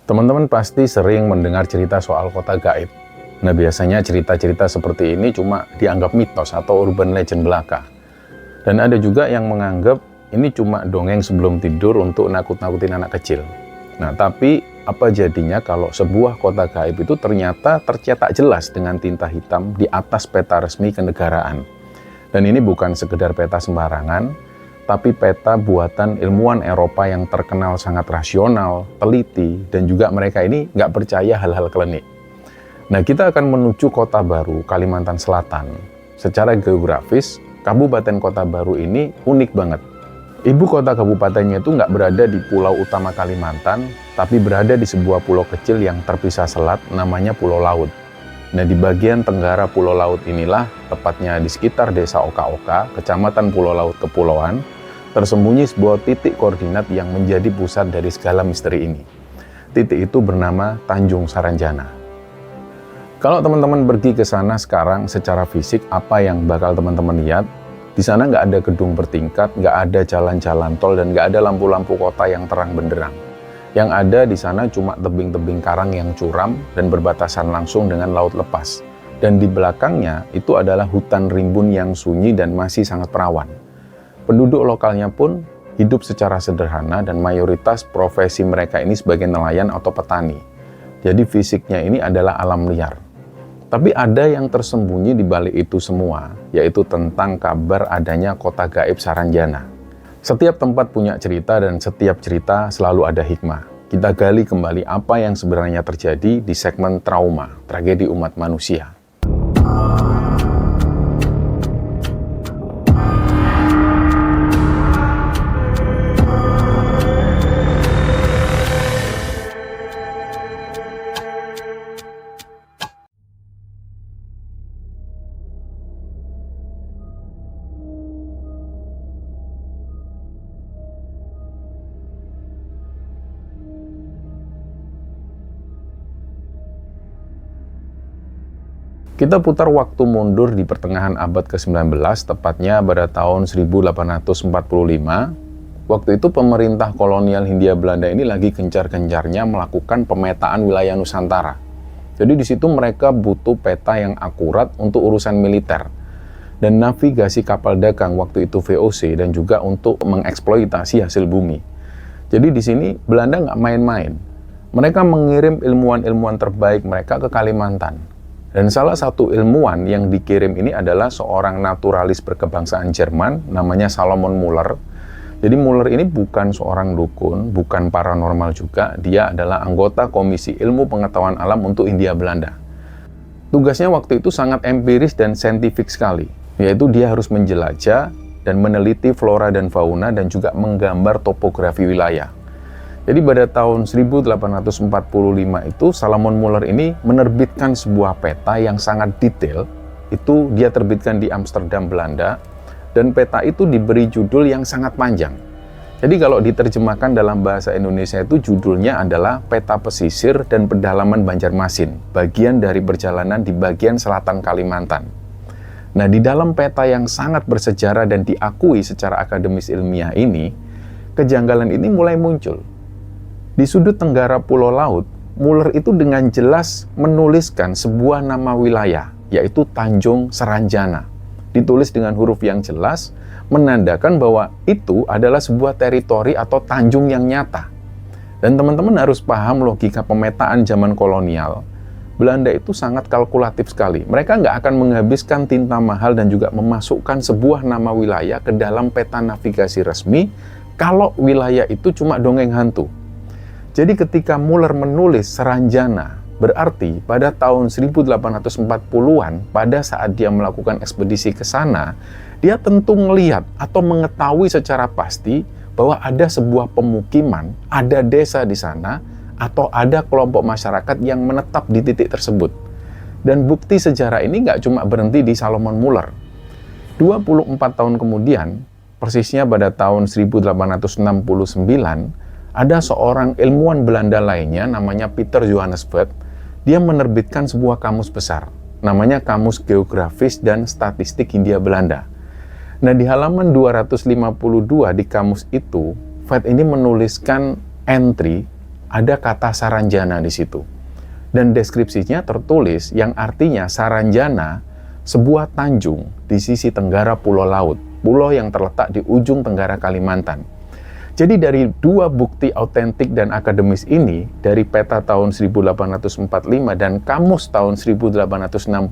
Teman-teman pasti sering mendengar cerita soal kota gaib. Nah, biasanya cerita-cerita seperti ini cuma dianggap mitos atau urban legend belaka. Dan ada juga yang menganggap ini cuma dongeng sebelum tidur untuk nakut-nakutin anak kecil. Nah, tapi apa jadinya kalau sebuah kota gaib itu ternyata tercetak jelas dengan tinta hitam di atas peta resmi kenegaraan. Dan ini bukan sekedar peta sembarangan, tapi peta buatan ilmuwan Eropa yang terkenal sangat rasional, teliti, dan juga mereka ini nggak percaya hal-hal klinik. Nah, kita akan menuju Kota Baru, Kalimantan Selatan. Secara geografis, Kabupaten Kota Baru ini unik banget. Ibu kota kabupatennya itu nggak berada di pulau utama Kalimantan, tapi berada di sebuah pulau kecil yang terpisah selat, namanya Pulau Laut. Nah, di bagian tenggara Pulau Laut inilah, tepatnya di sekitar desa Oka-Oka, kecamatan Pulau Laut Kepulauan, tersembunyi sebuah titik koordinat yang menjadi pusat dari segala misteri ini. Titik itu bernama Tanjung Saranjana. Kalau teman-teman pergi ke sana sekarang secara fisik, apa yang bakal teman-teman lihat? Di sana nggak ada gedung bertingkat, nggak ada jalan-jalan tol, dan nggak ada lampu-lampu kota yang terang benderang. Yang ada di sana cuma tebing-tebing karang yang curam dan berbatasan langsung dengan laut lepas. Dan di belakangnya itu adalah hutan rimbun yang sunyi dan masih sangat perawan. Penduduk lokalnya pun hidup secara sederhana dan mayoritas profesi mereka ini sebagai nelayan atau petani. Jadi fisiknya ini adalah alam liar. Tapi ada yang tersembunyi di balik itu semua, yaitu tentang kabar adanya kota gaib Saranjana. Setiap tempat punya cerita dan setiap cerita selalu ada hikmah. Kita gali kembali apa yang sebenarnya terjadi di segmen trauma, tragedi umat manusia. Kita putar waktu mundur di pertengahan abad ke-19, tepatnya pada tahun 1845. Waktu itu pemerintah kolonial Hindia Belanda ini lagi gencar-gencarnya melakukan pemetaan wilayah Nusantara. Jadi di situ mereka butuh peta yang akurat untuk urusan militer dan navigasi kapal dagang waktu itu VOC dan juga untuk mengeksploitasi hasil bumi. Jadi di sini Belanda nggak main-main. Mereka mengirim ilmuwan-ilmuwan terbaik mereka ke Kalimantan. Dan salah satu ilmuwan yang dikirim ini adalah seorang naturalis berkebangsaan Jerman, namanya Salomon Muller. Jadi Muller ini bukan seorang dukun, bukan paranormal juga, dia adalah anggota Komisi Ilmu Pengetahuan Alam untuk Hindia Belanda. Tugasnya waktu itu sangat empiris dan saintifik sekali, yaitu dia harus menjelajah dan meneliti flora dan fauna dan juga menggambar topografi wilayah. Jadi pada tahun 1845 itu Salomon Muller ini menerbitkan sebuah peta yang sangat detail. Itu dia terbitkan di Amsterdam, Belanda, dan peta itu diberi judul yang sangat panjang. Jadi kalau diterjemahkan dalam bahasa Indonesia itu judulnya adalah Peta Pesisir dan Pedalaman Banjarmasin, bagian dari perjalanan di bagian selatan Kalimantan. Nah, di dalam peta yang sangat bersejarah dan diakui secara akademis ilmiah ini, kejanggalan ini mulai muncul. Di sudut tenggara Pulau Laut, Muller itu dengan jelas menuliskan sebuah nama wilayah, yaitu Tanjung Saranjana. Ditulis dengan huruf yang jelas, menandakan bahwa itu adalah sebuah teritori atau tanjung yang nyata. Dan teman-teman harus paham logika pemetaan zaman kolonial. Belanda itu sangat kalkulatif sekali. Mereka nggak akan menghabiskan tinta mahal dan juga memasukkan sebuah nama wilayah ke dalam peta navigasi resmi kalau wilayah itu cuma dongeng hantu. Jadi ketika Muller menulis Saranjana, berarti pada tahun 1840-an, pada saat dia melakukan ekspedisi ke sana, dia tentu melihat atau mengetahui secara pasti bahwa ada sebuah pemukiman, ada desa di sana, atau ada kelompok masyarakat yang menetap di titik tersebut. Dan bukti sejarah ini nggak cuma berhenti di Salomon Muller. 24 tahun kemudian, persisnya pada tahun 1869, ada seorang ilmuwan Belanda lainnya namanya Peter Johannes Voet. Dia menerbitkan sebuah kamus besar, namanya Kamus Geografis dan Statistik Hindia Belanda. Nah, di halaman 252 di kamus itu, Voet ini menuliskan entry ada kata Saranjana di situ. Dan deskripsinya tertulis yang artinya Saranjana, sebuah tanjung di sisi tenggara pulau laut, pulau yang terletak di ujung tenggara Kalimantan. Jadi dari dua bukti autentik dan akademis ini, dari peta tahun 1845 dan kamus tahun 1869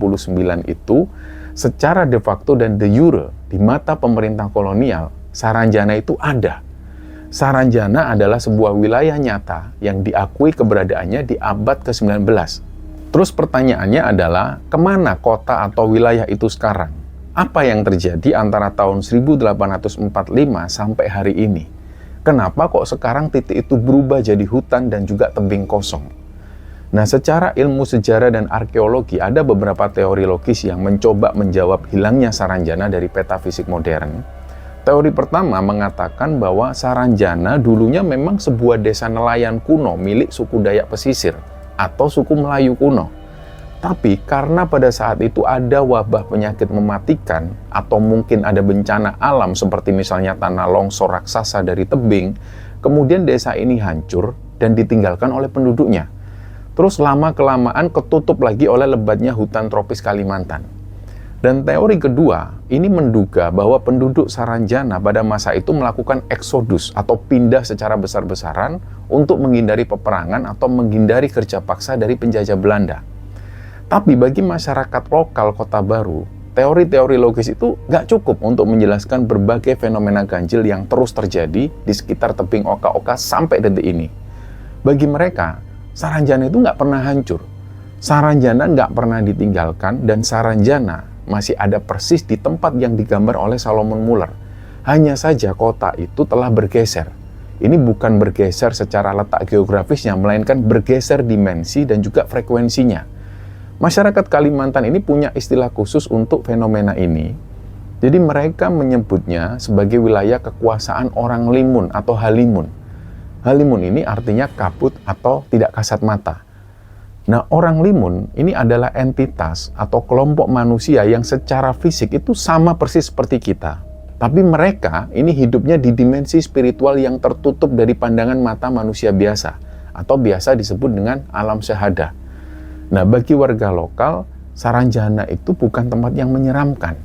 itu, secara de facto dan de jure di mata pemerintah kolonial, Saranjana itu ada. Saranjana adalah sebuah wilayah nyata yang diakui keberadaannya di abad ke-19. Terus pertanyaannya adalah, kemana kota atau wilayah itu sekarang? Apa yang terjadi antara tahun 1845 sampai hari ini? Kenapa kok sekarang titik itu berubah jadi hutan dan juga tebing kosong? Nah, secara ilmu sejarah dan arkeologi ada beberapa teori logis yang mencoba menjawab hilangnya Saranjana dari peta fisik modern. Teori pertama mengatakan bahwa Saranjana dulunya memang sebuah desa nelayan kuno milik suku Dayak Pesisir atau suku Melayu kuno. Tapi karena pada saat itu ada wabah penyakit mematikan atau mungkin ada bencana alam seperti misalnya tanah longsor raksasa dari tebing, kemudian desa ini hancur dan ditinggalkan oleh penduduknya. Terus lama-kelamaan ketutup lagi oleh lebatnya hutan tropis Kalimantan. Dan teori kedua, ini menduga bahwa penduduk Saranjana pada masa itu melakukan eksodus atau pindah secara besar-besaran untuk menghindari peperangan atau menghindari kerja paksa dari penjajah Belanda. Tapi bagi masyarakat lokal Kota Baru, teori-teori logis itu nggak cukup untuk menjelaskan berbagai fenomena ganjil yang terus terjadi di sekitar tebing Oka-Oka sampai detik ini. Bagi mereka, Saranjana itu nggak pernah hancur. Saranjana nggak pernah ditinggalkan dan Saranjana masih ada persis di tempat yang digambar oleh Solomon Muller. Hanya saja kota itu telah bergeser. Ini bukan bergeser secara letak geografisnya, melainkan bergeser dimensi dan juga frekuensinya. Masyarakat Kalimantan ini punya istilah khusus untuk fenomena ini. Jadi mereka menyebutnya sebagai wilayah kekuasaan orang limun atau halimun. Halimun ini artinya kabut atau tidak kasat mata. Nah, orang limun ini adalah entitas atau kelompok manusia yang secara fisik itu sama persis seperti kita. Tapi mereka ini hidupnya di dimensi spiritual yang tertutup dari pandangan mata manusia biasa, atau biasa disebut dengan alam syahada. Nah, bagi warga lokal, Saranjana itu bukan tempat yang menyeramkan.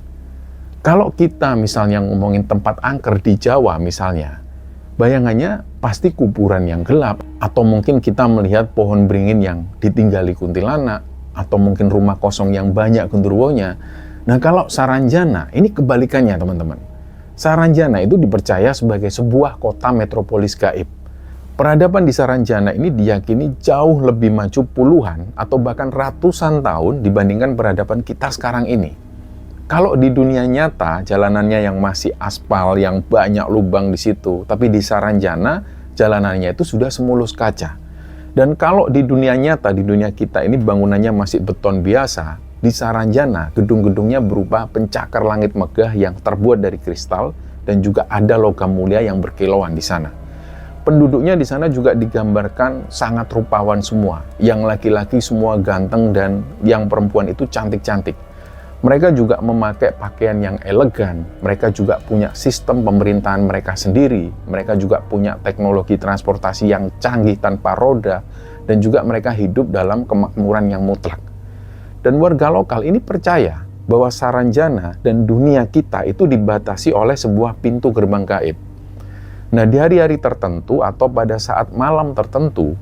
Kalau kita misalnya ngomongin tempat angker di Jawa misalnya, bayangannya pasti kuburan yang gelap, atau mungkin kita melihat pohon beringin yang ditinggali kuntilanak, atau mungkin rumah kosong yang banyak genderuwonya. Nah, kalau Saranjana, ini kebalikannya teman-teman. Saranjana itu dipercaya sebagai sebuah kota metropolis gaib. Peradaban di Saranjana ini diyakini jauh lebih maju puluhan atau bahkan ratusan tahun dibandingkan peradaban kita sekarang ini. Kalau di dunia nyata, jalanannya yang masih aspal, yang banyak lubang di situ, tapi di Saranjana, jalanannya itu sudah semulus kaca. Dan kalau di dunia nyata, di dunia kita ini bangunannya masih beton biasa, di Saranjana, gedung-gedungnya berupa pencakar langit megah yang terbuat dari kristal, dan juga ada logam mulia yang berkilauan di sana. Penduduknya di sana juga digambarkan sangat rupawan semua. Yang laki-laki semua ganteng dan yang perempuan itu cantik-cantik. Mereka juga memakai pakaian yang elegan. Mereka juga punya sistem pemerintahan mereka sendiri. Mereka juga punya teknologi transportasi yang canggih tanpa roda. Dan juga mereka hidup dalam kemakmuran yang mutlak. Dan warga lokal ini percaya bahwa Saranjana dan dunia kita itu dibatasi oleh sebuah pintu gerbang gaib. Nah, di hari-hari tertentu atau pada saat malam tertentu,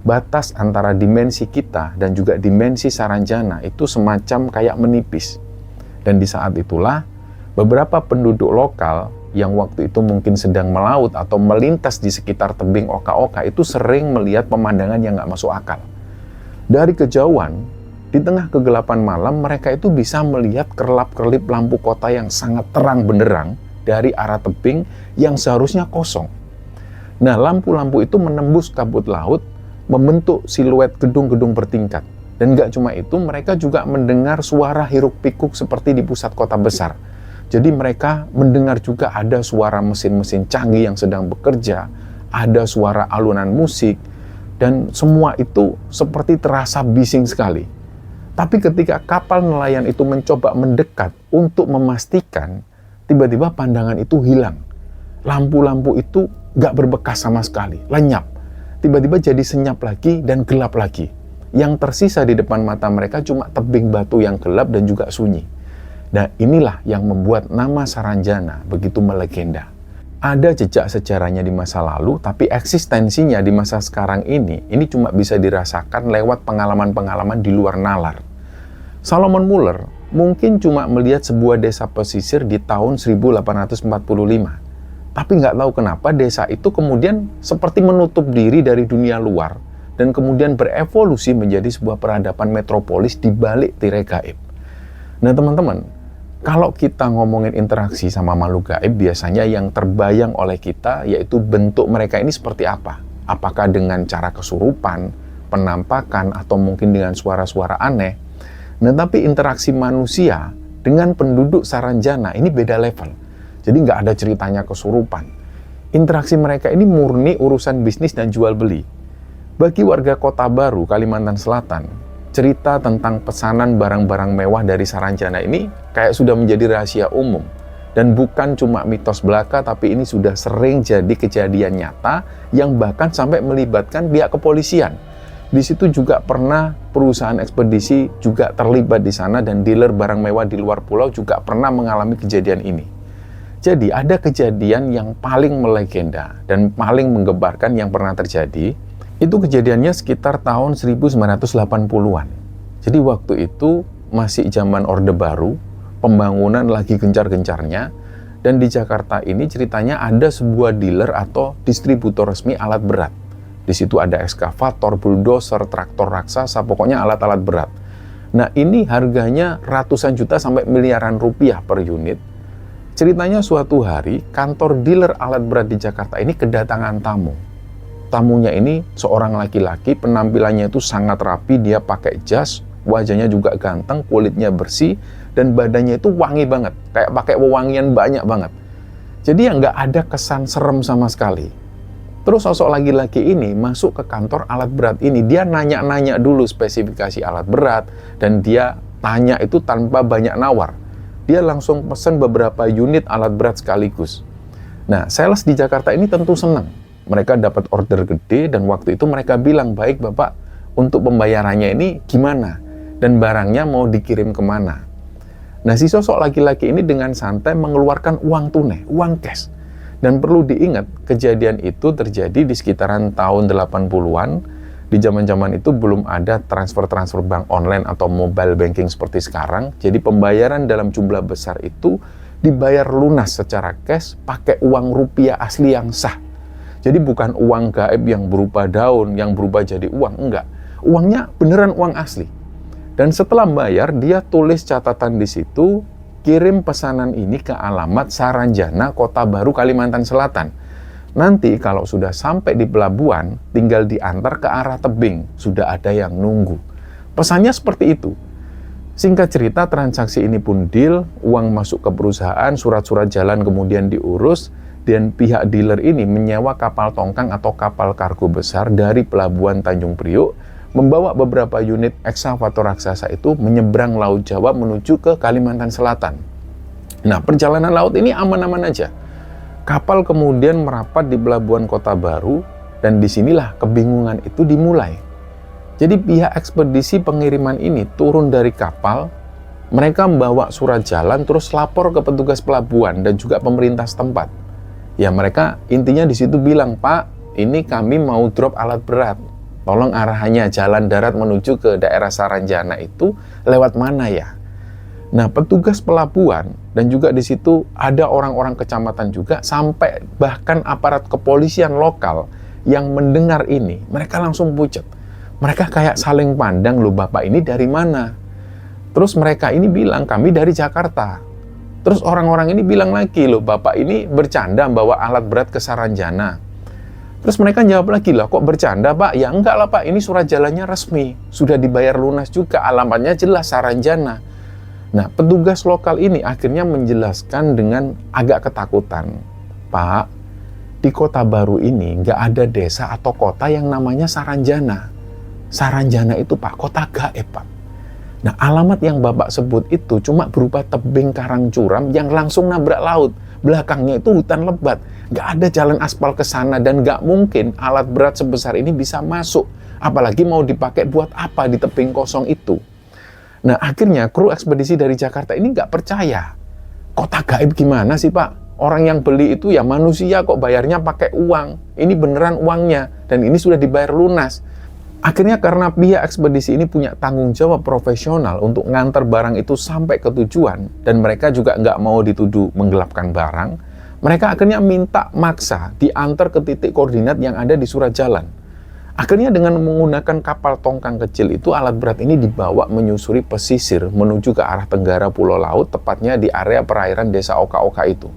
batas antara dimensi kita dan juga dimensi Saranjana itu semacam kayak menipis. Dan di saat itulah, beberapa penduduk lokal yang waktu itu mungkin sedang melaut atau melintas di sekitar tebing Oka-Oka itu sering melihat pemandangan yang nggak masuk akal. Dari kejauhan, di tengah kegelapan malam, mereka itu bisa melihat kerlap-kerlip lampu kota yang sangat terang benderang dari arah tebing yang seharusnya kosong. Nah, lampu-lampu itu menembus kabut laut, membentuk siluet gedung-gedung bertingkat. Dan gak cuma itu, mereka juga mendengar suara hiruk-pikuk seperti di pusat kota besar. Jadi mereka mendengar juga ada suara mesin-mesin canggih yang sedang bekerja, ada suara alunan musik, dan semua itu seperti terasa bising sekali. Tapi ketika kapal nelayan itu mencoba mendekat untuk memastikan, tiba-tiba pandangan itu hilang. Lampu-lampu itu gak berbekas sama sekali, lenyap. tiba-tiba jadi senyap lagi dan gelap lagi. Yang tersisa di depan mata mereka cuma tebing batu yang gelap dan juga sunyi. Nah, inilah yang membuat nama Saranjana begitu melegenda. Ada jejak sejarahnya di masa lalu, tapi eksistensinya di masa sekarang ini cuma bisa dirasakan lewat pengalaman-pengalaman di luar nalar. Solomon Muller mungkin cuma melihat sebuah desa pesisir di tahun 1845. Tapi nggak tahu kenapa desa itu kemudian seperti menutup diri dari dunia luar dan kemudian berevolusi menjadi sebuah peradaban metropolis di balik tirai gaib. Nah teman-teman, kalau kita ngomongin interaksi sama makhluk gaib, biasanya yang terbayang oleh kita yaitu bentuk mereka ini seperti apa. Apakah dengan cara kesurupan, penampakan, atau mungkin dengan suara-suara aneh. Nah, tapi interaksi manusia dengan penduduk Saranjana ini beda level. Jadi nggak ada ceritanya kesurupan. Interaksi mereka ini murni urusan bisnis dan jual beli. Bagi warga Kota Baru, Kalimantan Selatan, cerita tentang pesanan barang-barang mewah dari Saranjana ini kayak sudah menjadi rahasia umum. Dan bukan cuma mitos belaka, tapi ini sudah sering jadi kejadian nyata yang bahkan sampai melibatkan pihak kepolisian. Di situ juga pernah perusahaan ekspedisi juga terlibat di sana dan dealer barang mewah di luar pulau juga pernah mengalami kejadian ini. Jadi ada kejadian yang paling melegenda dan paling menggebarkan yang pernah terjadi. Itu kejadiannya sekitar tahun 1980-an. Jadi waktu itu masih zaman Orde Baru, pembangunan lagi gencar-gencarnya, dan di Jakarta ini ceritanya ada sebuah dealer atau distributor resmi alat berat. Di situ ada ekskavator, bulldozer, traktor raksasa, pokoknya alat-alat berat. Nah ini harganya ratusan juta sampai miliaran rupiah per unit. Ceritanya suatu hari kantor dealer alat berat di Jakarta ini kedatangan tamu. Tamunya ini seorang laki-laki, penampilannya itu sangat rapi, dia pakai jas, wajahnya juga ganteng, kulitnya bersih, dan badannya itu wangi banget, kayak pakai wewangian banyak banget. Jadi ya nggak ada kesan serem sama sekali. Terus sosok laki-laki ini masuk ke kantor alat berat ini, dia nanya-nanya dulu spesifikasi alat berat, dan dia tanya itu tanpa banyak nawar. Dia langsung pesen beberapa unit alat berat sekaligus. Nah, sales di Jakarta ini tentu senang. Mereka dapat order gede dan waktu itu mereka bilang, baik Bapak, untuk pembayarannya ini gimana? Dan barangnya mau dikirim kemana? Nah, si sosok laki-laki ini dengan santai mengeluarkan uang tunai, uang cash. Dan perlu diingat, kejadian itu terjadi di sekitaran tahun 80-an. Di zaman-zaman itu belum ada transfer-transfer bank online atau mobile banking seperti sekarang. Jadi pembayaran dalam jumlah besar itu dibayar lunas secara cash pakai uang rupiah asli yang sah. Jadi bukan uang gaib yang berupa daun, yang berubah jadi uang, enggak. Uangnya beneran uang asli. Dan setelah bayar, dia tulis catatan di situ, kirim pesanan ini ke alamat Saranjana, Kota Baru, Kalimantan Selatan. Nanti kalau sudah sampai di pelabuhan, tinggal diantar ke arah tebing, sudah ada yang nunggu. Pesannya seperti itu. Singkat cerita, transaksi ini pun deal, uang masuk ke perusahaan, surat-surat jalan kemudian diurus, dan pihak dealer ini menyewa kapal tongkang atau kapal kargo besar dari pelabuhan Tanjung Priok, membawa beberapa unit ekskavator raksasa itu menyeberang Laut Jawa menuju ke Kalimantan Selatan. Nah, perjalanan laut ini aman-aman aja. Kapal kemudian merapat di pelabuhan Kota Baru, dan disinilah kebingungan itu dimulai. Jadi pihak ekspedisi pengiriman ini turun dari kapal, mereka membawa surat jalan terus lapor ke petugas pelabuhan dan juga pemerintah setempat. Ya mereka intinya di situ bilang, Pak, ini kami mau drop alat berat. Tolong arahannya jalan darat menuju ke daerah Saranjana itu lewat mana ya? Nah, petugas pelabuhan dan juga di situ ada orang-orang kecamatan juga sampai bahkan aparat kepolisian lokal yang mendengar ini, mereka langsung pucat. Mereka kayak saling pandang, loh Bapak ini dari mana? Terus mereka ini bilang, kami dari Jakarta. Terus orang-orang ini bilang lagi, loh Bapak ini bercanda bawa alat berat ke Saranjana. Terus mereka jawab lagi, lah kok bercanda Pak? Ya enggak lah Pak, ini surat jalannya resmi. Sudah dibayar lunas juga, alamatnya jelas Saranjana. Nah, petugas lokal ini akhirnya menjelaskan dengan agak ketakutan. Pak, di Kota Baru ini nggak ada desa atau kota yang namanya Saranjana. Saranjana itu Pak, kota gaib Pak. Nah, alamat yang Bapak sebut itu cuma berupa tebing karang curam yang langsung nabrak laut. Belakangnya itu hutan lebat, nggak ada jalan aspal ke sana, dan nggak mungkin alat berat sebesar ini bisa masuk. Apalagi mau dipakai buat apa di tebing kosong itu. Nah, akhirnya kru ekspedisi dari Jakarta ini nggak percaya. Kota gaib gimana sih, Pak? Orang yang beli itu ya manusia kok, bayarnya pakai uang. Ini beneran uangnya, dan ini sudah dibayar lunas. Akhirnya karena pihak ekspedisi ini punya tanggung jawab profesional untuk ngantar barang itu sampai ke tujuan, dan mereka juga nggak mau dituduh menggelapkan barang, mereka akhirnya minta maksa diantar ke titik koordinat yang ada di surat jalan. Akhirnya dengan menggunakan kapal tongkang kecil itu, alat berat ini dibawa menyusuri pesisir menuju ke arah tenggara Pulau Laut, tepatnya di area perairan desa Oka-Oka itu.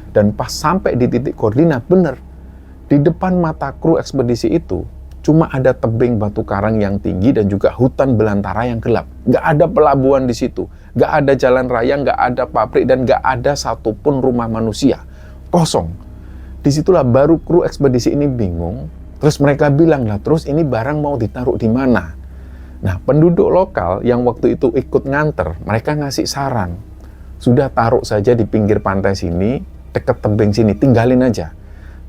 Dan pas sampai di titik koordinat, bener, di depan mata kru ekspedisi itu, cuma ada tebing batu karang yang tinggi dan juga hutan belantara yang gelap. Nggak ada pelabuhan di situ, nggak ada jalan raya, nggak ada pabrik, dan nggak ada satupun rumah manusia. Kosong. Disitulah baru kru ekspedisi ini bingung. Terus mereka bilang, lah terus ini barang mau ditaruh di mana? Nah, penduduk lokal yang waktu itu ikut nganter, mereka ngasih saran. Sudah taruh saja di pinggir pantai sini, deket tebing sini, tinggalin aja.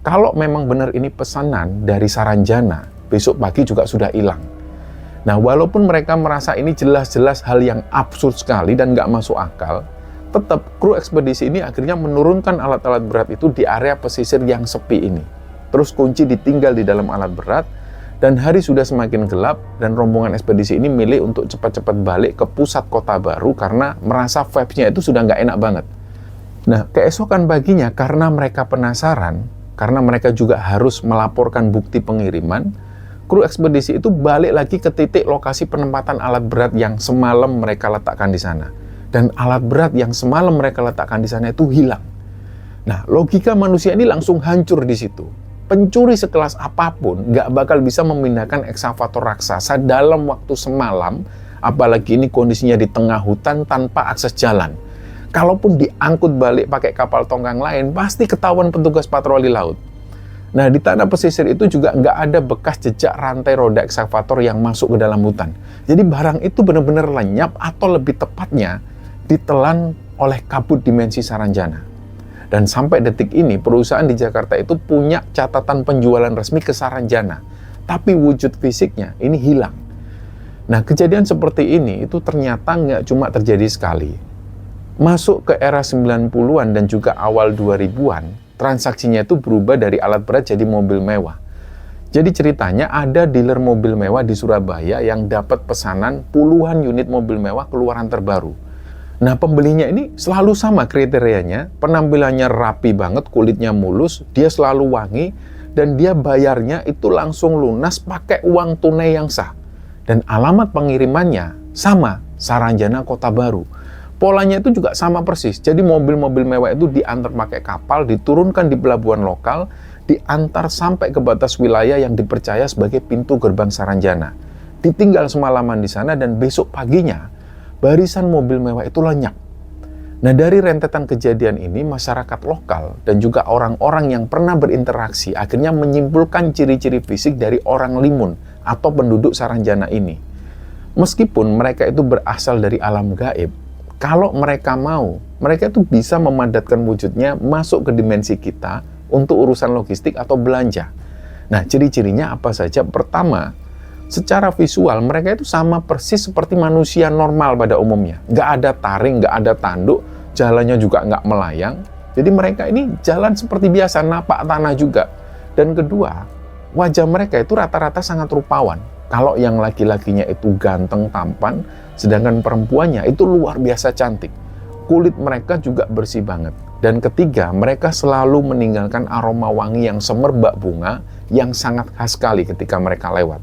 Kalau memang benar ini pesanan dari Saranjana, besok pagi juga sudah hilang. Nah, walaupun mereka merasa ini jelas-jelas hal yang absurd sekali dan nggak masuk akal, tetap kru ekspedisi ini akhirnya menurunkan alat-alat berat itu di area pesisir yang sepi ini. Terus kunci ditinggal di dalam alat berat, dan hari sudah semakin gelap, dan rombongan ekspedisi ini milih untuk cepat-cepat balik ke pusat kota baru karena merasa vibes-nya itu sudah nggak enak banget. Nah, keesokan paginya karena mereka penasaran, karena mereka juga harus melaporkan bukti pengiriman, kru ekspedisi itu balik lagi ke titik lokasi penempatan alat berat yang semalam mereka letakkan di sana. Dan alat berat yang semalam mereka letakkan di sana itu hilang. Nah, logika manusia ini langsung hancur di situ. Pencuri sekelas apapun nggak bakal bisa memindahkan ekskavator raksasa dalam waktu semalam, apalagi ini kondisinya di tengah hutan tanpa akses jalan. Kalaupun diangkut balik pakai kapal tongkang lain, pasti ketahuan petugas patroli laut. Nah, di tanah pesisir itu juga nggak ada bekas jejak rantai roda ekskavator yang masuk ke dalam hutan. Jadi barang itu benar-benar lenyap, atau lebih tepatnya ditelan oleh kabut dimensi Saranjana. Dan sampai detik ini, perusahaan di Jakarta itu punya catatan penjualan resmi ke Saranjana. Tapi wujud fisiknya ini hilang. Nah, kejadian seperti ini itu ternyata nggak cuma terjadi sekali. Masuk ke era 90-an dan juga awal 2000-an, transaksinya itu berubah dari alat berat jadi mobil mewah. Jadi ceritanya ada dealer mobil mewah di Surabaya yang dapat pesanan puluhan unit mobil mewah keluaran terbaru. Nah, pembelinya ini selalu sama kriterianya, penampilannya rapi banget, kulitnya mulus, dia selalu wangi, dan dia bayarnya itu langsung lunas pakai uang tunai yang sah. Dan alamat pengirimannya sama, Saranjana Kota Baru. Polanya itu juga sama persis, jadi mobil-mobil mewah itu diantar pakai kapal, diturunkan di pelabuhan lokal, diantar sampai ke batas wilayah yang dipercaya sebagai pintu gerbang Saranjana. Ditinggal semalaman di sana, dan besok paginya barisan mobil mewah itu lenyap. Nah, dari rentetan kejadian ini, masyarakat lokal dan juga orang-orang yang pernah berinteraksi akhirnya menyimpulkan ciri-ciri fisik dari orang limun atau penduduk Saranjana ini. Meskipun mereka itu berasal dari alam gaib, kalau mereka mau, mereka itu bisa memadatkan wujudnya masuk ke dimensi kita untuk urusan logistik atau belanja. Nah, ciri-cirinya apa saja? Pertama, secara visual mereka itu sama persis seperti manusia normal pada umumnya. Nggak ada taring, nggak ada tanduk, jalannya juga nggak melayang. Jadi mereka ini jalan seperti biasa, napak tanah juga. Dan kedua, wajah mereka itu rata-rata sangat rupawan. Kalau yang laki-lakinya itu ganteng, tampan, sedangkan perempuannya itu luar biasa cantik. Kulit mereka juga bersih banget. Dan ketiga, mereka selalu meninggalkan aroma wangi yang semerbak bunga yang sangat khas sekali ketika mereka lewat.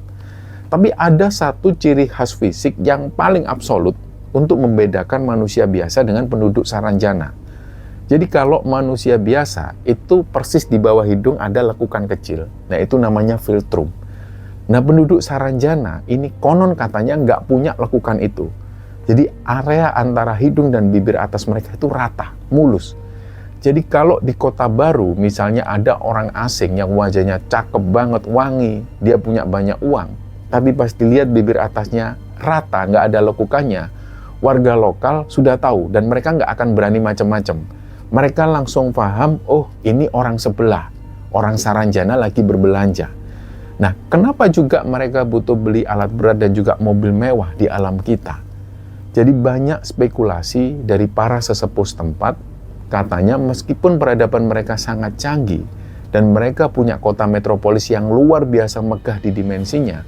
Tapi ada satu ciri khas fisik yang paling absolut untuk membedakan manusia biasa dengan penduduk Saranjana. Jadi kalau manusia biasa itu persis di bawah hidung ada lekukan kecil. Nah, itu namanya filtrum. Nah, penduduk Saranjana ini konon katanya nggak punya lekukan itu. Jadi area antara hidung dan bibir atas mereka itu rata, mulus. Jadi kalau di Kota Baru misalnya ada orang asing yang wajahnya cakep banget, wangi, dia punya banyak uang, tapi pas dilihat bibir atasnya rata, nggak ada lekukannya, warga lokal sudah tahu dan mereka nggak akan berani macam-macam. Mereka langsung paham, oh ini orang sebelah, orang Saranjana lagi berbelanja. Nah, kenapa juga mereka butuh beli alat berat dan juga mobil mewah di alam kita? Jadi banyak spekulasi dari para sesepuh setempat, katanya meskipun peradaban mereka sangat canggih, dan mereka punya kota metropolis yang luar biasa megah di dimensinya,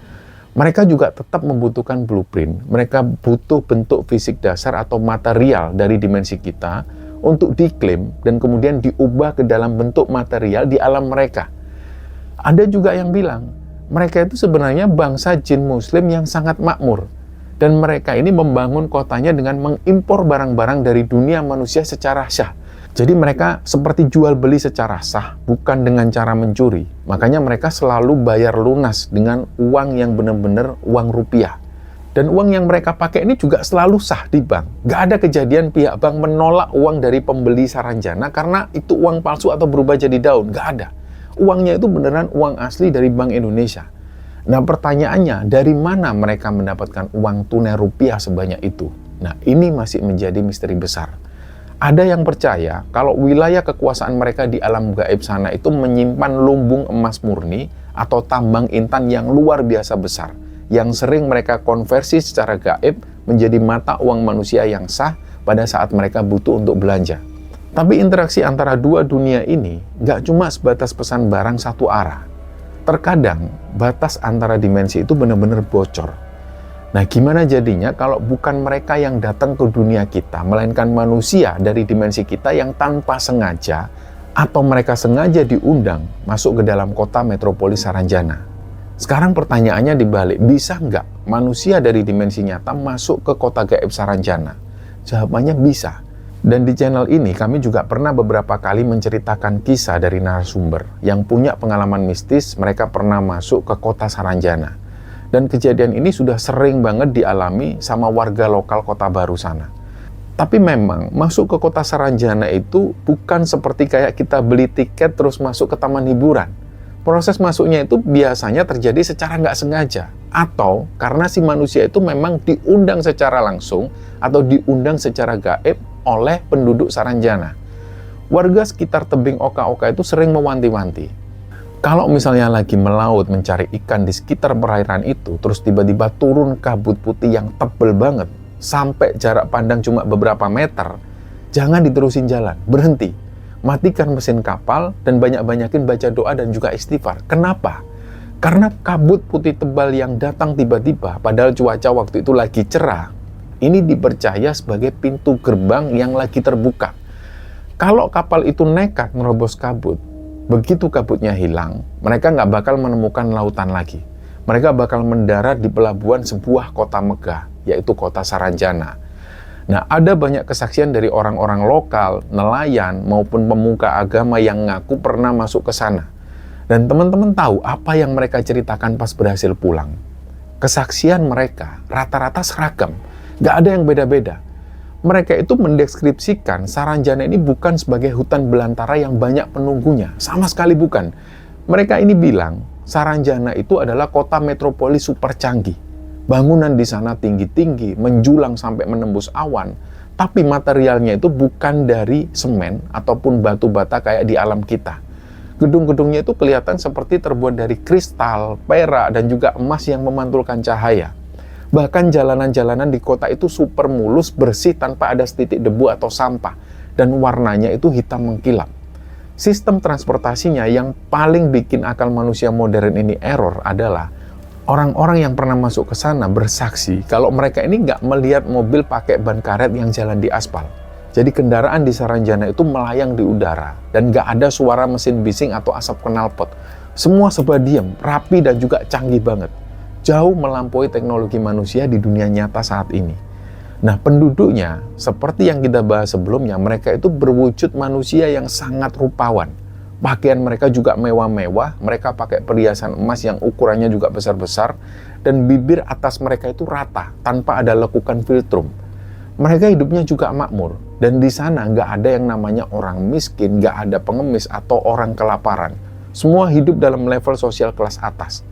mereka juga tetap membutuhkan blueprint. Mereka butuh bentuk fisik dasar atau material dari dimensi kita untuk diklaim dan kemudian diubah ke dalam bentuk material di alam mereka. Ada juga yang bilang, mereka itu sebenarnya bangsa jin muslim yang sangat makmur. Dan mereka ini membangun kotanya dengan mengimpor barang-barang dari dunia manusia secara sah. Jadi mereka seperti jual beli secara sah, bukan dengan cara mencuri. Makanya mereka selalu bayar lunas dengan uang yang benar-benar uang rupiah. Dan uang yang mereka pakai ini juga selalu sah di bank. Gak ada kejadian pihak bank menolak uang dari pembeli Saranjana karena itu uang palsu atau berubah jadi daun. Gak ada. Uangnya itu beneran uang asli dari Bank Indonesia. Nah pertanyaannya, dari mana mereka mendapatkan uang tunai rupiah sebanyak itu? Nah ini masih menjadi misteri besar. Ada yang percaya kalau wilayah kekuasaan mereka di alam gaib sana itu menyimpan lumbung emas murni atau tambang intan yang luar biasa besar, yang sering mereka konversi secara gaib menjadi mata uang manusia yang sah pada saat mereka butuh untuk belanja. Tapi interaksi antara dua dunia ini nggak cuma sebatas pesan barang satu arah. Terkadang batas antara dimensi itu benar-benar bocor. Nah, gimana jadinya kalau bukan mereka yang datang ke dunia kita, melainkan manusia dari dimensi kita yang tanpa sengaja, atau mereka sengaja diundang masuk ke dalam kota metropolis Saranjana? Sekarang pertanyaannya dibalik, bisa nggak manusia dari dimensi nyata masuk ke kota gaib Saranjana? Jawabannya bisa. Dan di channel ini kami juga pernah beberapa kali menceritakan kisah dari narasumber yang punya pengalaman mistis, mereka pernah masuk ke kota Saranjana. Dan kejadian ini sudah sering banget dialami sama warga lokal Kota Baru sana. Tapi memang masuk ke kota Saranjana itu bukan seperti kayak kita beli tiket terus masuk ke taman hiburan. Proses masuknya itu biasanya terjadi secara nggak sengaja. Atau karena si manusia itu memang diundang secara langsung atau diundang secara gaib oleh penduduk Saranjana. Warga sekitar tebing oka-oka itu sering mewanti-wanti. Kalau misalnya lagi melaut mencari ikan di sekitar perairan itu, terus tiba-tiba turun kabut putih yang tebel banget, sampai jarak pandang cuma beberapa meter, jangan diterusin jalan, berhenti. Matikan mesin kapal dan banyak-banyakin baca doa dan juga istighfar. Kenapa? Karena kabut putih tebal yang datang tiba-tiba, padahal cuaca waktu itu lagi cerah, ini dipercaya sebagai pintu gerbang yang lagi terbuka. Kalau kapal itu nekat nerobos kabut, begitu kabutnya hilang, mereka nggak bakal menemukan lautan lagi. Mereka bakal mendarat di pelabuhan sebuah kota megah, yaitu kota Saranjana. Nah, ada banyak kesaksian dari orang-orang lokal, nelayan, maupun pemuka agama yang ngaku pernah masuk ke sana. Dan teman-teman tahu apa yang mereka ceritakan pas berhasil pulang. Kesaksian mereka rata-rata seragam, nggak ada yang beda-beda. Mereka itu mendeskripsikan Saranjana ini bukan sebagai hutan belantara yang banyak penunggunya. Sama sekali bukan. Mereka ini bilang, Saranjana itu adalah kota metropolis super canggih. Bangunan di sana tinggi-tinggi, menjulang sampai menembus awan. Tapi materialnya itu bukan dari semen ataupun batu bata kayak di alam kita. Gedung-gedungnya itu kelihatan seperti terbuat dari kristal, perak, dan juga emas yang memantulkan cahaya. Bahkan jalanan-jalanan di kota itu super mulus, bersih tanpa ada setitik debu atau sampah. Dan warnanya itu hitam mengkilap. Sistem transportasinya yang paling bikin akal manusia modern ini error adalah orang-orang yang pernah masuk ke sana bersaksi kalau mereka ini nggak melihat mobil pakai ban karet yang jalan di aspal. Jadi kendaraan di Saranjana itu melayang di udara. Dan nggak ada suara mesin bising atau asap knalpot. Semua serba diam, rapi dan juga canggih banget. Jauh melampaui teknologi manusia di dunia nyata saat ini. Nah, penduduknya, seperti yang kita bahas sebelumnya, mereka itu berwujud manusia yang sangat rupawan. Pakaian mereka juga mewah-mewah, mereka pakai perhiasan emas yang ukurannya juga besar-besar, dan bibir atas mereka itu rata, tanpa ada lekukan filtrum. Mereka hidupnya juga makmur, dan di sana nggak ada yang namanya orang miskin, nggak ada pengemis atau orang kelaparan. Semua hidup dalam level sosial kelas atas.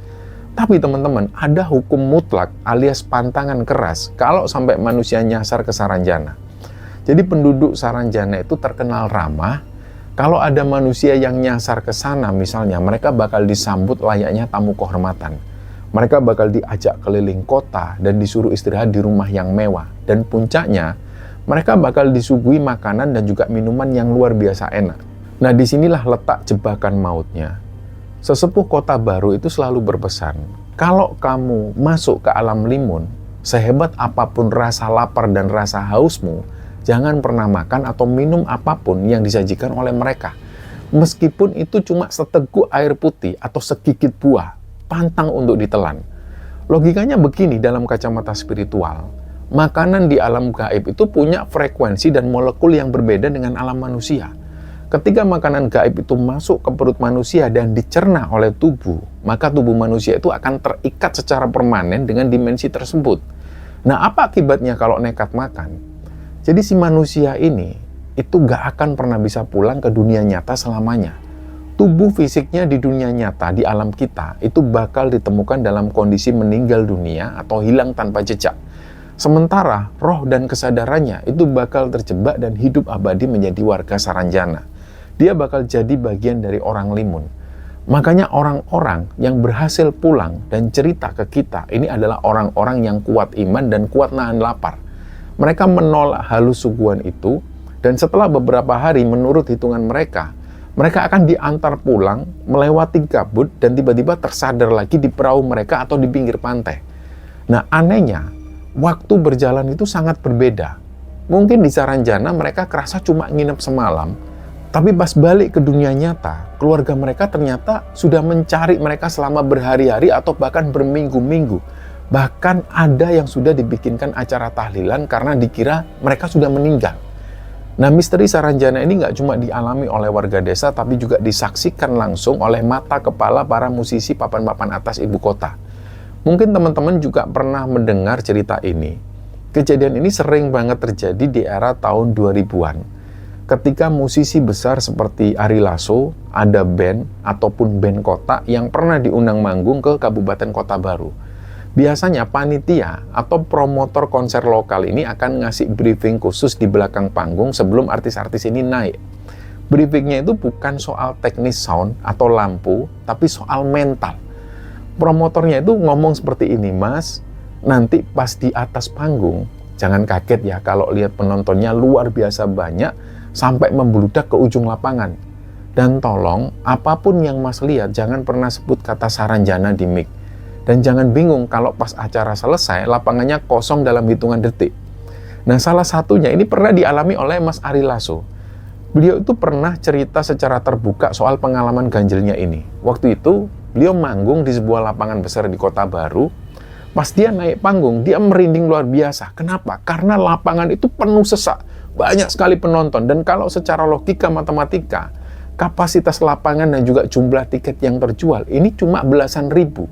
Tapi teman-teman, ada hukum mutlak alias pantangan keras kalau sampai manusia nyasar ke Saranjana. Jadi penduduk Saranjana itu terkenal ramah. Kalau ada manusia yang nyasar ke sana misalnya, mereka bakal disambut layaknya tamu kehormatan. Mereka bakal diajak keliling kota dan disuruh istirahat di rumah yang mewah. Dan puncaknya, mereka bakal disuguhi makanan dan juga minuman yang luar biasa enak. Nah, disinilah letak jebakan mautnya. Sesepuh Kota Baru itu selalu berpesan, kalau kamu masuk ke alam limun, sehebat apapun rasa lapar dan rasa hausmu, jangan pernah makan atau minum apapun yang disajikan oleh mereka. Meskipun itu cuma seteguk air putih atau segigit buah, pantang untuk ditelan. Logikanya begini dalam kacamata spiritual. Makanan di alam gaib itu punya frekuensi dan molekul yang berbeda dengan alam manusia. Ketika makanan gaib itu masuk ke perut manusia dan dicerna oleh tubuh, maka tubuh manusia itu akan terikat secara permanen dengan dimensi tersebut. Nah, apa akibatnya kalau nekat makan? Jadi si manusia ini itu gak akan pernah bisa pulang ke dunia nyata selamanya. Tubuh fisiknya di dunia nyata, di alam kita, itu bakal ditemukan dalam kondisi meninggal dunia atau hilang tanpa jejak. Sementara roh dan kesadarannya itu bakal terjebak dan hidup abadi menjadi warga Saranjana. Dia bakal jadi bagian dari orang limun. Makanya orang-orang yang berhasil pulang dan cerita ke kita, ini adalah orang-orang yang kuat iman dan kuat nahan lapar. Mereka menolak halus suguhan itu, dan setelah beberapa hari menurut hitungan mereka akan diantar pulang, melewati gabut, dan tiba-tiba tersadar lagi di perahu mereka atau di pinggir pantai. Nah, anehnya, waktu berjalan itu sangat berbeda. Mungkin di Saranjana mereka kerasa cuma nginep semalam, tapi pas balik ke dunia nyata, keluarga mereka ternyata sudah mencari mereka selama berhari-hari atau bahkan berminggu-minggu. Bahkan ada yang sudah dibikinkan acara tahlilan karena dikira mereka sudah meninggal. Nah, misteri Saranjana ini nggak cuma dialami oleh warga desa, tapi juga disaksikan langsung oleh mata kepala para musisi papan-papan atas ibu kota. Mungkin teman-teman juga pernah mendengar cerita ini. Kejadian ini sering banget terjadi di era tahun 2000-an. Ketika musisi besar seperti Ari Lasso, ada band ataupun band kota yang pernah diundang manggung ke Kabupaten Kota Baru. Biasanya panitia atau promotor konser lokal ini akan ngasih briefing khusus di belakang panggung sebelum artis-artis ini naik. Briefingnya itu bukan soal teknis sound atau lampu, tapi soal mental. Promotornya itu ngomong seperti ini, Mas, nanti pas di atas panggung, jangan kaget ya kalau lihat penontonnya luar biasa banyak, sampai membludak ke ujung lapangan. Dan tolong, apapun yang Mas lihat, jangan pernah sebut kata Saranjana di mic. Dan jangan bingung kalau pas acara selesai, lapangannya kosong dalam hitungan detik. Nah, salah satunya ini pernah dialami oleh Mas Ari Lasso. Beliau itu pernah cerita secara terbuka soal pengalaman ganjilnya ini. Waktu itu, beliau manggung di sebuah lapangan besar di Kota Baru. Pas dia naik panggung, dia merinding luar biasa. Kenapa? Karena lapangan itu penuh sesak. Banyak sekali penonton, dan kalau secara logika matematika, kapasitas lapangan dan juga jumlah tiket yang terjual ini cuma belasan ribu.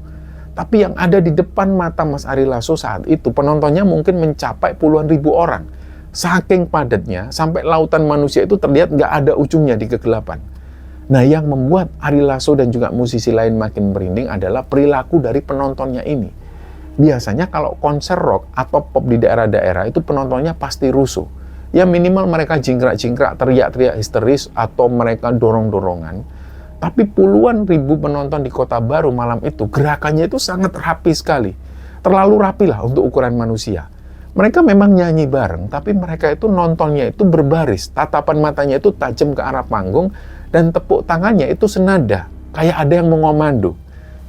Tapi yang ada di depan mata Mas Ari Lasso saat itu, penontonnya mungkin mencapai puluhan ribu orang. Saking padatnya, sampai lautan manusia itu terlihat nggak ada ujungnya di kegelapan. Nah, yang membuat Ari Lasso dan juga musisi lain makin merinding adalah perilaku dari penontonnya ini. Biasanya kalau konser rock atau pop di daerah-daerah itu penontonnya pasti rusuh. Ya minimal mereka jingkrak-jingkrak, teriak-teriak histeris, atau mereka dorong-dorongan. Tapi puluhan ribu penonton di Kota Baru malam itu, gerakannya itu sangat rapi sekali. Terlalu rapi lah untuk ukuran manusia. Mereka memang nyanyi bareng, tapi mereka itu nontonnya itu berbaris. Tatapan matanya itu tajam ke arah panggung, dan tepuk tangannya itu senada, kayak ada yang mengomando.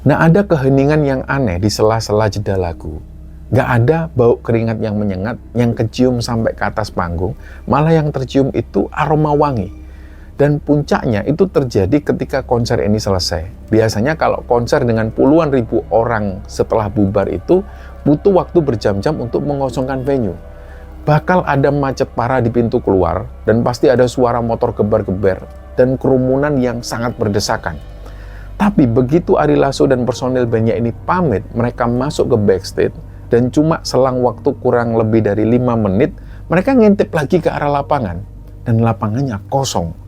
Nah, ada keheningan yang aneh di sela-sela jeda lagu. Gak ada bau keringat yang menyengat, yang kecium sampai ke atas panggung, malah yang tercium itu aroma wangi. Dan puncaknya itu terjadi ketika konser ini selesai. Biasanya kalau konser dengan puluhan ribu orang setelah bubar itu, butuh waktu berjam-jam untuk mengosongkan venue. Bakal ada macet parah di pintu keluar, dan pasti ada suara motor gebar-geber, dan kerumunan yang sangat berdesakan. Tapi begitu Ari Lasso dan personil bandnya ini pamit, mereka masuk ke backstage, dan cuma selang waktu kurang lebih dari 5 menit, mereka ngintip lagi ke arah lapangan, dan lapangannya kosong.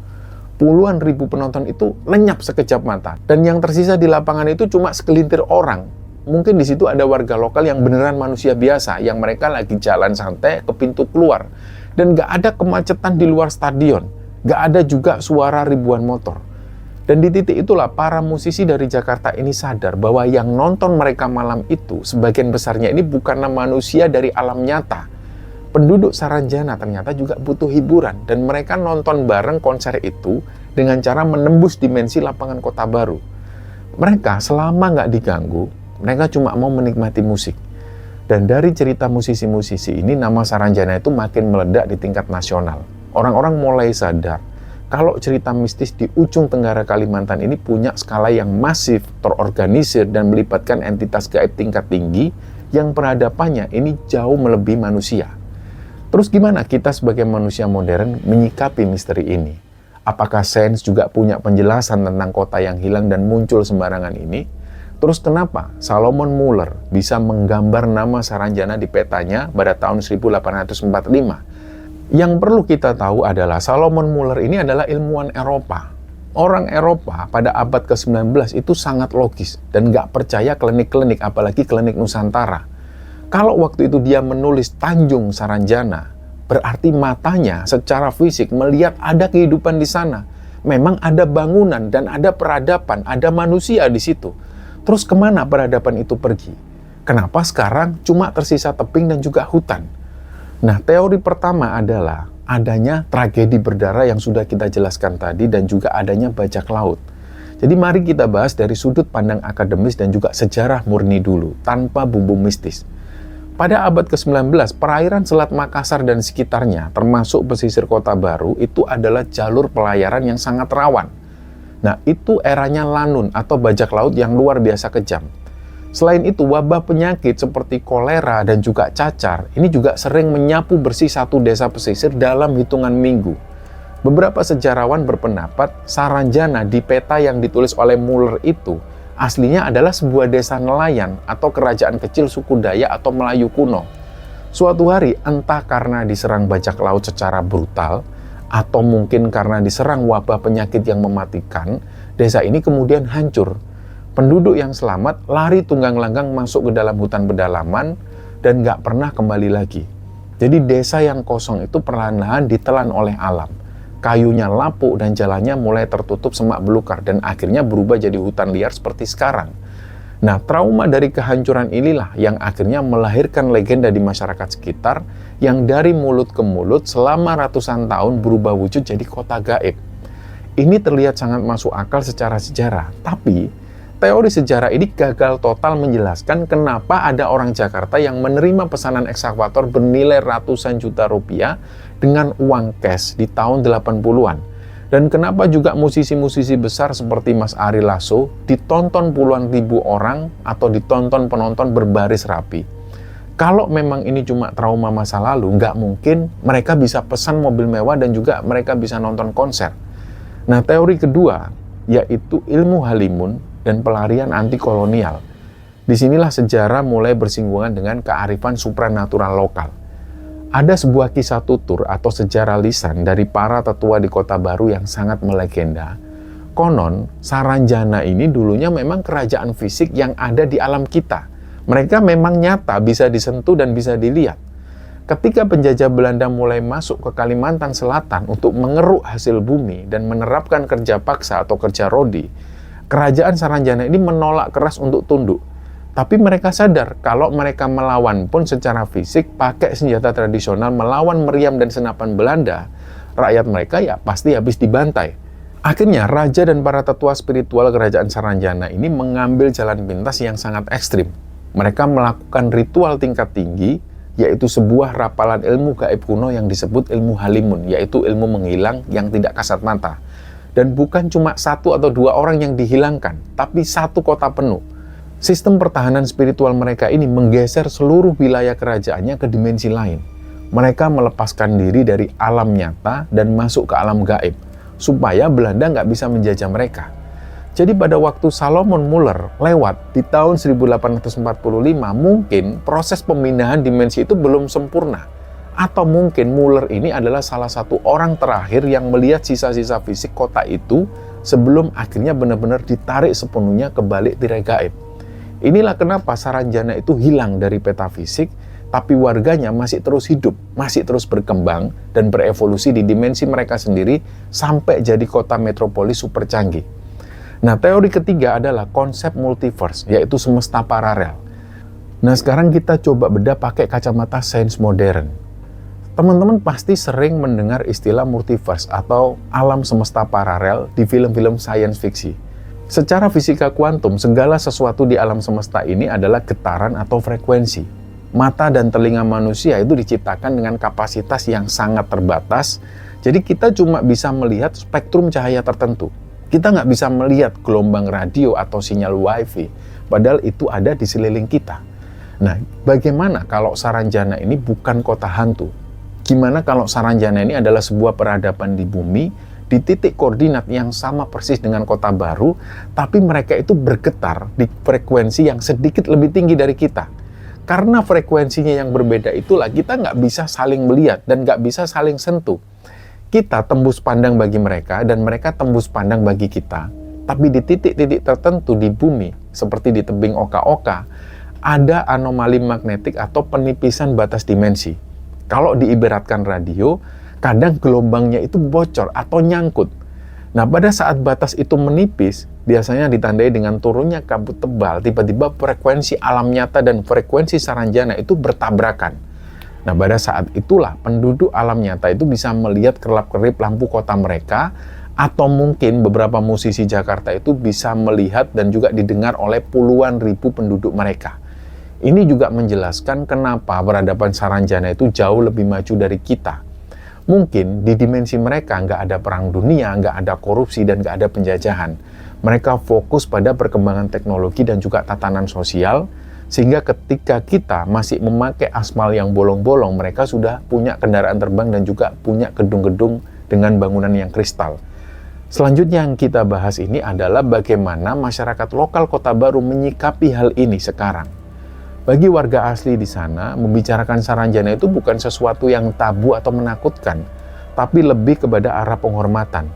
Puluhan ribu penonton itu lenyap sekejap mata, dan yang tersisa di lapangan itu cuma segelintir orang. Mungkin di situ ada warga lokal yang beneran manusia biasa, yang mereka lagi jalan santai ke pintu keluar. Dan nggak ada kemacetan di luar stadion, nggak ada juga suara ribuan motor. Dan di titik itulah para musisi dari Jakarta ini sadar bahwa yang nonton mereka malam itu sebagian besarnya ini bukanlah manusia dari alam nyata. Penduduk Saranjana ternyata juga butuh hiburan, dan mereka nonton bareng konser itu dengan cara menembus dimensi lapangan Kota Baru. Mereka selama nggak diganggu, mereka cuma mau menikmati musik. Dan dari cerita musisi-musisi ini, nama Saranjana itu makin meledak di tingkat nasional. Orang-orang mulai sadar kalau cerita mistis di ujung tenggara Kalimantan ini punya skala yang masif, terorganisir, dan melibatkan entitas gaib tingkat tinggi yang peradabannya ini jauh melebihi manusia. Terus gimana kita sebagai manusia modern menyikapi misteri ini? Apakah sains juga punya penjelasan tentang kota yang hilang dan muncul sembarangan ini? Terus kenapa Salomon Muller bisa menggambar nama Saranjana di petanya pada tahun 1845? Yang perlu kita tahu adalah Salomon Muller ini adalah ilmuwan Eropa. Orang Eropa pada abad ke-19 itu sangat logis dan nggak percaya klinik-klinik, apalagi klinik Nusantara. Kalau waktu itu dia menulis Tanjung Saranjana, berarti matanya secara fisik melihat ada kehidupan di sana. Memang ada bangunan dan ada peradaban, ada manusia di situ. Terus kemana peradaban itu pergi? Kenapa sekarang cuma tersisa tebing dan juga hutan? Nah, teori pertama adalah adanya tragedi berdarah yang sudah kita jelaskan tadi dan juga adanya bajak laut. Jadi mari kita bahas dari sudut pandang akademis dan juga sejarah murni dulu, tanpa bumbu mistis. Pada abad ke-19, perairan Selat Makassar dan sekitarnya, termasuk pesisir Kota Baru, itu adalah jalur pelayaran yang sangat rawan. Nah, itu eranya lanun atau bajak laut yang luar biasa kejam. Selain itu, wabah penyakit seperti kolera dan juga cacar ini juga sering menyapu bersih satu desa pesisir dalam hitungan minggu. Beberapa sejarawan berpendapat Saranjana di peta yang ditulis oleh Muller itu aslinya adalah sebuah desa nelayan atau kerajaan kecil suku Dayak atau Melayu kuno. Suatu hari, entah karena diserang bajak laut secara brutal, atau mungkin karena diserang wabah penyakit yang mematikan, desa ini kemudian hancur. Penduduk yang selamat lari tunggang-langgang masuk ke dalam hutan pedalaman dan nggak pernah kembali lagi. Jadi desa yang kosong itu perlahan-lahan ditelan oleh alam. Kayunya lapuk dan jalannya mulai tertutup semak belukar dan akhirnya berubah jadi hutan liar seperti sekarang. Nah, trauma dari kehancuran inilah yang akhirnya melahirkan legenda di masyarakat sekitar yang dari mulut ke mulut selama ratusan tahun berubah wujud jadi kota gaib. Ini terlihat sangat masuk akal secara sejarah, tapi teori sejarah ini gagal total menjelaskan kenapa ada orang Jakarta yang menerima pesanan ekskavator bernilai ratusan juta rupiah dengan uang cash di tahun 80-an. Dan kenapa juga musisi-musisi besar seperti Mas Ari Lasso ditonton puluhan ribu orang atau ditonton penonton berbaris rapi. Kalau memang ini cuma trauma masa lalu, nggak mungkin mereka bisa pesan mobil mewah dan juga mereka bisa nonton konser. Nah, teori kedua yaitu ilmu halimun dan pelarian anti kolonial. Disinilah sejarah mulai bersinggungan dengan kearifan supranatural lokal. Ada sebuah kisah tutur atau sejarah lisan dari para tetua di Kota Baru yang sangat melegenda. Konon, Saranjana ini dulunya memang kerajaan fisik yang ada di alam kita. Mereka memang nyata, bisa disentuh dan bisa dilihat. Ketika penjajah Belanda mulai masuk ke Kalimantan Selatan untuk mengeruk hasil bumi dan menerapkan kerja paksa atau kerja rodi, kerajaan Saranjana ini menolak keras untuk tunduk. Tapi mereka sadar kalau mereka melawan pun secara fisik pakai senjata tradisional melawan meriam dan senapan Belanda, rakyat mereka ya pasti habis dibantai. Akhirnya raja dan para tetua spiritual kerajaan Saranjana ini mengambil jalan pintas yang sangat ekstrim. Mereka melakukan ritual tingkat tinggi, yaitu sebuah rapalan ilmu gaib kuno yang disebut ilmu halimun, yaitu ilmu menghilang yang tidak kasat mata. Dan bukan cuma satu atau dua orang yang dihilangkan, tapi satu kota penuh. Sistem pertahanan spiritual mereka ini menggeser seluruh wilayah kerajaannya ke dimensi lain. Mereka melepaskan diri dari alam nyata dan masuk ke alam gaib, supaya Belanda nggak bisa menjajah mereka. Jadi pada waktu Salomon Muller lewat di tahun 1845, mungkin proses pemindahan dimensi itu belum sempurna. Atau mungkin Muller ini adalah salah satu orang terakhir yang melihat sisa-sisa fisik kota itu sebelum akhirnya benar-benar ditarik sepenuhnya ke balik tirai gaib. Inilah kenapa Saranjana itu hilang dari peta fisik tapi warganya masih terus hidup, masih terus berkembang dan berevolusi di dimensi mereka sendiri sampai jadi kota metropolis super canggih. Nah, teori ketiga adalah konsep multiverse, yaitu semesta paralel. Nah, sekarang kita coba bedah pakai kacamata sains modern. Teman-teman pasti sering mendengar istilah multiverse atau alam semesta paralel di film-film science fiction. Secara fisika kuantum, segala sesuatu di alam semesta ini adalah getaran atau frekuensi. Mata dan telinga manusia itu diciptakan dengan kapasitas yang sangat terbatas, jadi kita cuma bisa melihat spektrum cahaya tertentu. Kita nggak bisa melihat gelombang radio atau sinyal wifi, padahal itu ada di sekeliling kita. Nah, bagaimana kalau Saranjana ini bukan kota hantu? Gimana kalau Saranjana ini adalah sebuah peradaban di bumi, di titik koordinat yang sama persis dengan kota baru, tapi mereka itu bergetar di frekuensi yang sedikit lebih tinggi dari kita. Karena frekuensinya yang berbeda itulah kita nggak bisa saling melihat dan nggak bisa saling sentuh. Kita tembus pandang bagi mereka dan mereka tembus pandang bagi kita. Tapi di titik-titik tertentu di bumi, seperti di tebing oka-oka, ada anomali magnetik atau penipisan batas dimensi. Kalau diibaratkan radio, kadang gelombangnya itu bocor atau nyangkut. Nah, pada saat batas itu menipis, biasanya ditandai dengan turunnya kabut tebal, tiba-tiba frekuensi alam nyata dan frekuensi Saranjana itu bertabrakan. Nah, pada saat itulah penduduk alam nyata itu bisa melihat kerlap-kerip lampu kota mereka, atau mungkin beberapa musisi Jakarta itu bisa melihat dan juga didengar oleh puluhan ribu penduduk mereka. Ini juga menjelaskan kenapa peradaban Saranjana itu jauh lebih maju dari kita. Mungkin di dimensi mereka nggak ada perang dunia, nggak ada korupsi, dan nggak ada penjajahan. Mereka fokus pada perkembangan teknologi dan juga tatanan sosial, sehingga ketika kita masih memakai aspal yang bolong-bolong, mereka sudah punya kendaraan terbang dan juga punya gedung-gedung dengan bangunan yang kristal. Selanjutnya yang kita bahas ini adalah bagaimana masyarakat lokal Kota Baru menyikapi hal ini sekarang. Bagi warga asli di sana, membicarakan Saranjana itu bukan sesuatu yang tabu atau menakutkan, tapi lebih kepada arah penghormatan.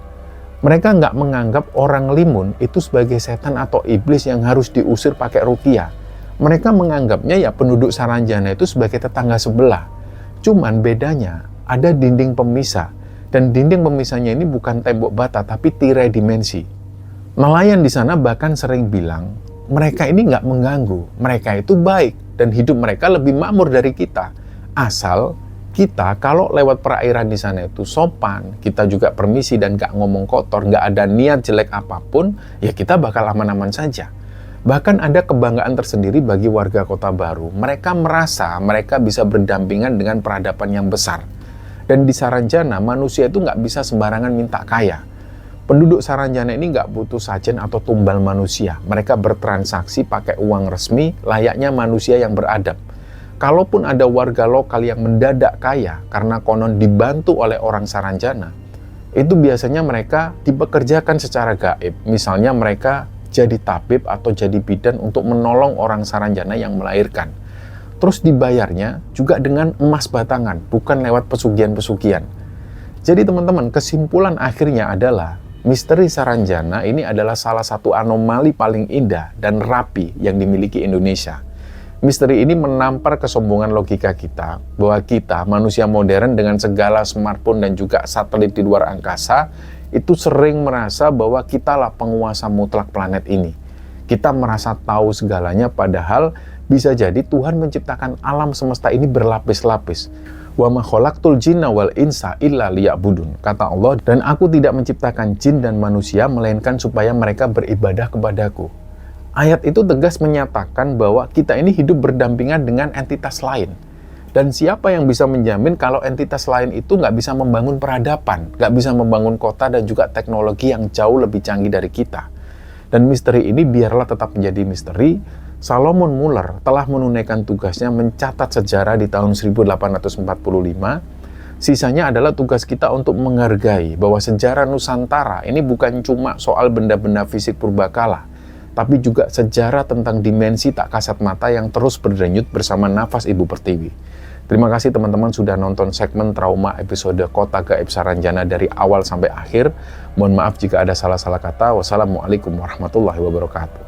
Mereka nggak menganggap orang limun itu sebagai setan atau iblis yang harus diusir pakai ruqyah. Mereka menganggapnya ya penduduk Saranjana itu sebagai tetangga sebelah. Cuman bedanya ada dinding pemisah, dan dinding pemisahnya ini bukan tembok bata tapi tirai dimensi. Nelayan di sana bahkan sering bilang, mereka ini nggak mengganggu, mereka itu baik, dan hidup mereka lebih makmur dari kita. Asal kita kalau lewat perairan di sana itu sopan, kita juga permisi dan nggak ngomong kotor, nggak ada niat jelek apapun, ya kita bakal aman-aman saja. Bahkan ada kebanggaan tersendiri bagi warga Kota Baru. Mereka merasa mereka bisa berdampingan dengan peradaban yang besar. Dan di Saranjana, manusia itu nggak bisa sembarangan minta kaya. Penduduk Saranjana ini nggak butuh sajen atau tumbal manusia. Mereka bertransaksi pakai uang resmi layaknya manusia yang beradab. Kalaupun ada warga lokal yang mendadak kaya karena konon dibantu oleh orang Saranjana, itu biasanya mereka dipekerjakan secara gaib. Misalnya mereka jadi tabib atau jadi bidan untuk menolong orang Saranjana yang melahirkan. Terus dibayarnya juga dengan emas batangan, bukan lewat pesugihan-pesugihan. Jadi teman-teman, kesimpulan akhirnya adalah misteri Saranjana ini adalah salah satu anomali paling indah dan rapi yang dimiliki Indonesia. Misteri ini menampar kesombongan logika kita, bahwa kita, manusia modern dengan segala smartphone dan juga satelit di luar angkasa, itu sering merasa bahwa kitalah penguasa mutlak planet ini. Kita merasa tahu segalanya, padahal bisa jadi Tuhan menciptakan alam semesta ini berlapis-lapis. Wa ma khalaqtul jinna wal insa illa liya'budun, kata Allah, dan aku tidak menciptakan jin dan manusia melainkan supaya mereka beribadah kepadaku. Ayat itu tegas menyatakan bahwa kita ini hidup berdampingan dengan entitas lain. Dan siapa yang bisa menjamin kalau entitas lain itu nggak bisa membangun peradaban, nggak bisa membangun kota dan juga teknologi yang jauh lebih canggih dari kita. Dan misteri ini biarlah tetap menjadi misteri. Solomon Muller telah menunaikan tugasnya mencatat sejarah di tahun 1845. Sisanya adalah tugas kita untuk menghargai bahwa sejarah Nusantara ini bukan cuma soal benda-benda fisik purbakala, tapi juga sejarah tentang dimensi tak kasat mata yang terus berdenyut bersama nafas Ibu Pertiwi. Terima kasih teman-teman sudah nonton segmen Trauma episode Kota Gaib Saranjana dari awal sampai akhir. Mohon maaf jika ada salah-salah kata. Wassalamualaikum warahmatullahi wabarakatuh.